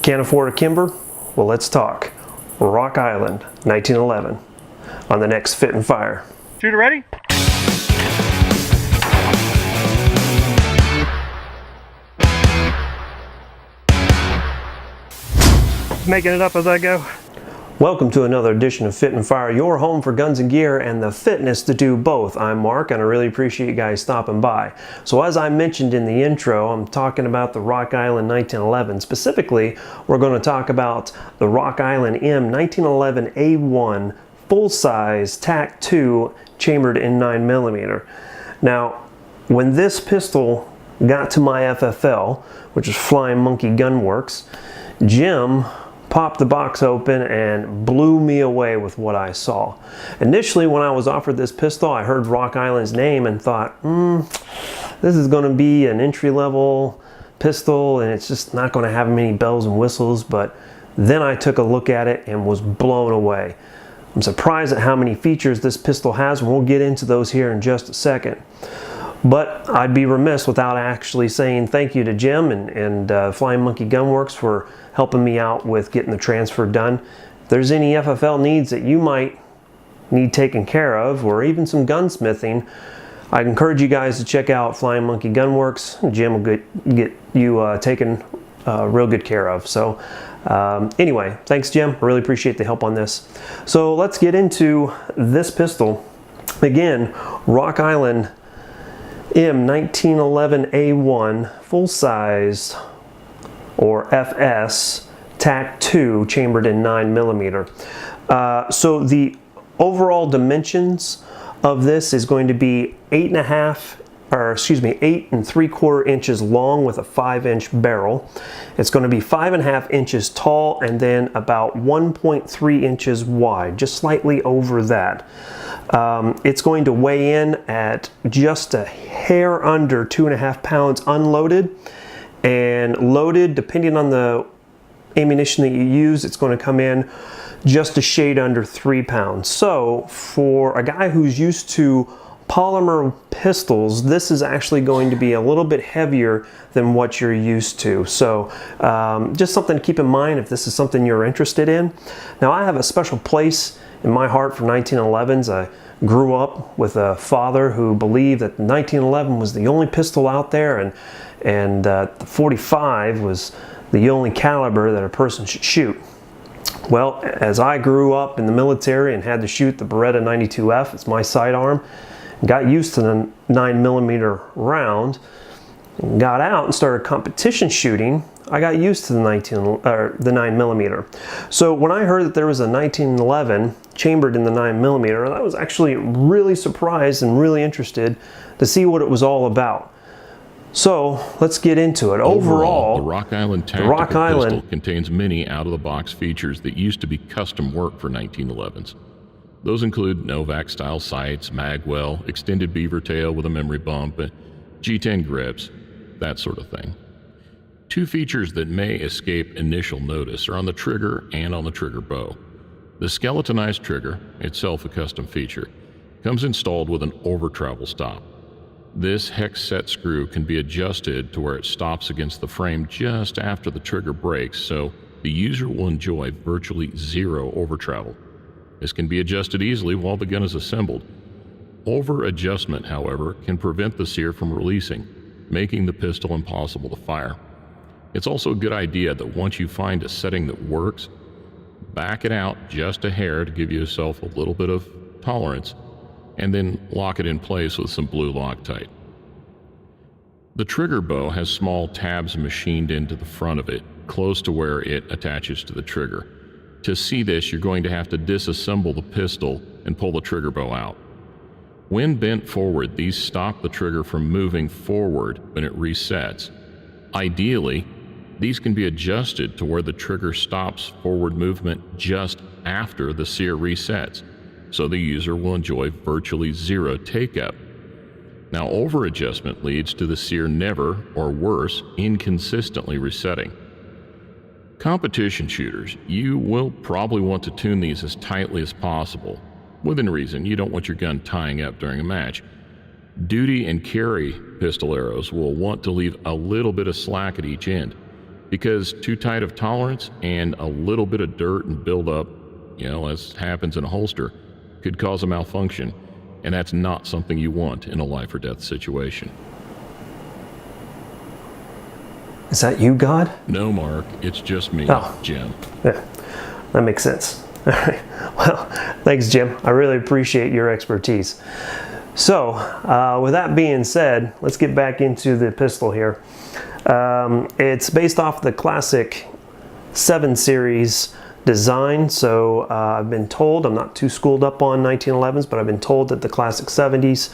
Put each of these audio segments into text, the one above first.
Can't afford a Kimber? Well, let's talk Rock Island 1911 on the next Fit and Fire. Shooter ready? Making it up as I go. Welcome to another edition of Fit and Fire, your home for guns and gear and the fitness to do both. I'm Mark and I really appreciate you guys stopping by. So as I mentioned in the intro, I'm talking about the Rock Island 1911. Specifically, we're going to talk about the Rock Island M1911A1 full-size TACT 2 chambered in 9mm. Now, when this pistol got to my FFL, which is Flying Monkey Gun Works, Jim popped the box open and blew me away with what I saw. Initially, when I was offered this pistol, I heard Rock Island's name and thought, this is going to be an entry-level pistol and it's just not going to have many bells and whistles. But then I took a look at it and was blown away. I'm surprised at how many features this pistol has, and we'll get into those here in just a second. But I'd be remiss without actually saying thank you to Jim and Flying Monkey Gun Works for helping me out with getting the transfer done. If there's any FFL needs that you might need taken care of, or even some gunsmithing, I'd encourage you guys to check out Flying Monkey Gun Works. Jim will get you taken real good care of. So anyway, thanks Jim, I really appreciate the help on this. So let's get into this pistol. Again, Rock Island M1911A1 full size, or FS, TACT 2 chambered in 9mm. So the overall dimensions of this is going to be 8 3/4 inches long with a 5-inch barrel. It's going to be 5.5 inches tall and then about 1.3 inches wide, just slightly over that. It's going to weigh in at just a hair under 2.5 pounds unloaded, and loaded, depending on the ammunition that you use, it's going to come in just a shade under 3 pounds. So for a guy who's used to polymer pistols, this is actually going to be a little bit heavier than what you're used to. So just something to keep in mind if this is something you're interested in. Now, I have a special place in my heart for 1911s. I grew up with a father who believed that 1911 was the only pistol out there, and the .45 was the only caliber that a person should shoot. Well, as I grew up in the military and had to shoot the Beretta 92F, it's my sidearm, got used to the 9mm round, got out and started competition shooting, I got used to the 9mm. So when I heard that there was a 1911 chambered in the 9mm, I was actually really surprised and really interested to see what it was all about. So let's get into it. Overall, the Rock Island tactical pistol contains many out-of-the-box features that used to be custom work for 1911s. Those include Novak-style sights, magwell, extended beaver tail with a memory bump, G10 grips, that sort of thing. Two features that may escape initial notice are on the trigger and on the trigger bow. The skeletonized trigger, itself a custom feature, comes installed with an over-travel stop. This hex set screw can be adjusted to where it stops against the frame just after the trigger breaks, so the user will enjoy virtually zero over travel. This can be adjusted easily while the gun is assembled. Over adjustment, however, can prevent the sear from releasing, making the pistol impossible to fire. It's also a good idea that once you find a setting that works, back it out just a hair to give yourself a little bit of tolerance, and then lock it in place with some blue Loctite. The trigger bow has small tabs machined into the front of it, close to where it attaches to the trigger. To see this, you're going to have to disassemble the pistol and pull the trigger bow out. When bent forward, these stop the trigger from moving forward when it resets. Ideally, these can be adjusted to where the trigger stops forward movement just after the sear resets, so the user will enjoy virtually zero take-up. Now, over-adjustment leads to the sear never, or worse, inconsistently resetting. Competition shooters, you will probably want to tune these as tightly as possible. Within reason, you don't want your gun tying up during a match. Duty and carry pistol arrows will want to leave a little bit of slack at each end. because too tight of tolerance and a little bit of dirt and buildup, as happens in a holster, could cause a malfunction, and that's not something you want in a life or death situation. Is that you, God? No, Mark, it's just me, Jim. Yeah, that makes sense. All right. Well, thanks, Jim. I really appreciate your expertise. So, with that being said, let's get back into the pistol here. It's based off the classic 7 series design. So I've been told, I'm not too schooled up on 1911s, but I've been told that the classic 70s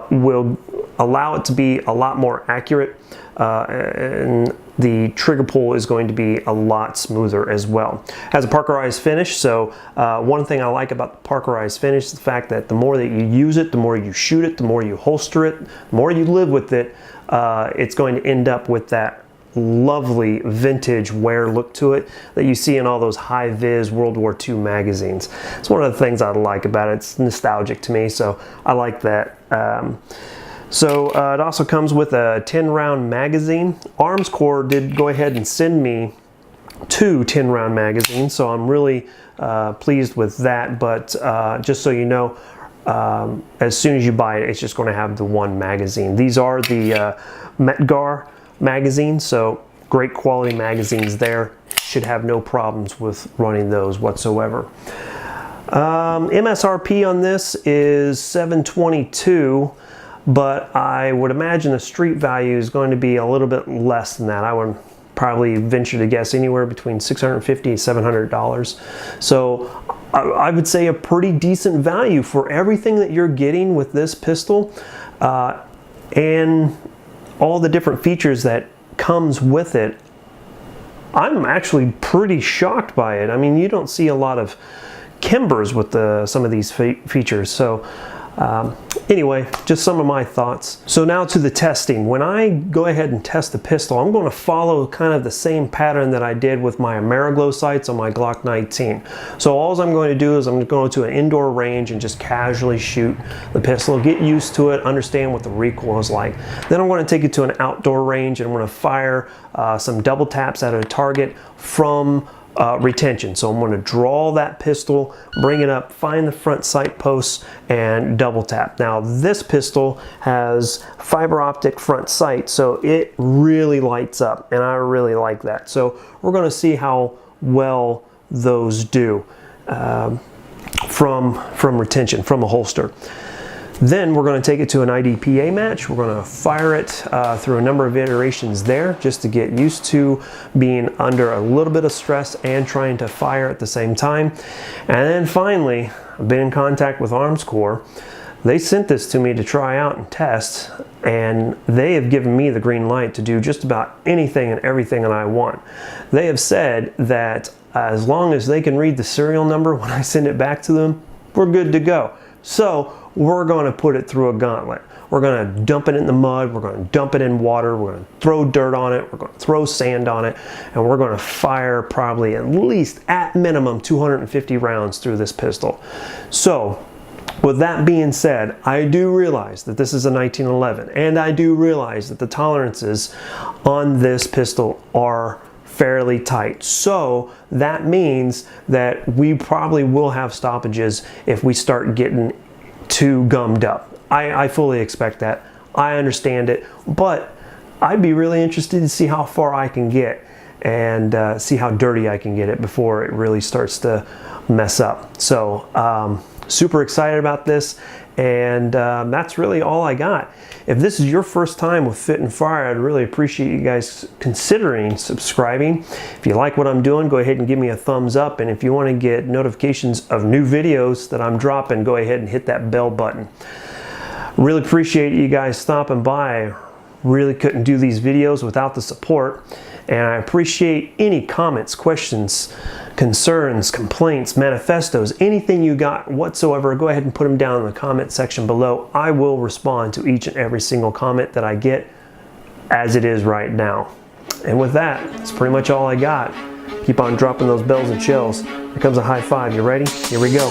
will allow it to be a lot more accurate, and the trigger pull is going to be a lot smoother as well. Has a parkerized finish, so one thing I like about the parkerized finish is the fact that the more that you use it, the more you shoot it, the more you holster it, the more you live with it, it's going to end up with that lovely vintage wear look to it that you see in all those high-vis World War II magazines. It's one of the things I like about it. It's nostalgic to me, so I like that. It also comes with a 10-round magazine. Arms Corps did go ahead and send me 2 10-round magazines, so I'm really pleased with that. But just so you know, as soon as you buy it, it's just going to have the 1 magazine. These are the Metgar magazines, so great quality magazines there. Should have no problems with running those whatsoever. MSRP on this is $722, but I would imagine the street value is going to be a little bit less than that. I would probably venture to guess anywhere between $650 and $700. So I would say a pretty decent value for everything that you're getting with this pistol, and all the different features that comes with it. I'm actually pretty shocked by it. I mean, you don't see a lot of Kimbers with some of these features. So anyway, just some of my thoughts. So now to the testing. When I go ahead and test the pistol, I'm going to follow kind of the same pattern that I did with my AmeriGlow sights on my Glock 19. So all I'm going to do is I'm going to go to an indoor range and just casually shoot the pistol, get used to it, understand what the recoil is like. Then I'm going to take it to an outdoor range and I'm going to fire some double taps at a target from retention. So I'm going to draw that pistol, bring it up, find the front sight posts, and double tap. Now this pistol has fiber optic front sight, so it really lights up, and I really like that. So we're going to see how well those do from retention, from a holster. Then we're going to take it to an IDPA match. We're going to fire it through a number of iterations there just to get used to being under a little bit of stress and trying to fire at the same time. And then finally, I've been in contact with Arms Corps. They sent this to me to try out and test, and they have given me the green light to do just about anything and everything that I want. They have said that as long as they can read the serial number when I send it back to them, we're good to go. So we're going to put it through a gauntlet. We're going to dump it in the mud, we're going to dump it in water, we're going to throw dirt on it, we're going to throw sand on it, and we're going to fire probably at least, at minimum, 250 rounds through this pistol. So with that being said, I do realize that this is a 1911, and I do realize that the tolerances on this pistol are fairly tight. So that means that we probably will have stoppages if we start getting too gummed up. I fully expect that. I understand it, but I'd be really interested to see how far I can get and see how dirty I can get it before it really starts to mess up. So super excited about this, and that's really all I got. If this is your first time with Fit and Fire, I'd really appreciate you guys considering subscribing. If you like what I'm doing, go ahead and give me a thumbs up, and if you want to get notifications of new videos that I'm dropping, go ahead and hit that bell button. Really appreciate you guys stopping by. I really couldn't do these videos without the support, and I appreciate any comments, questions, concerns, complaints, manifestos, anything you got whatsoever. Go ahead and put them down in the comment section below. I will respond to each and every single comment that I get as it is right now. And with that, that's pretty much all I got. Keep on dropping those bells and shells. Here comes a high five. You ready? Here we go.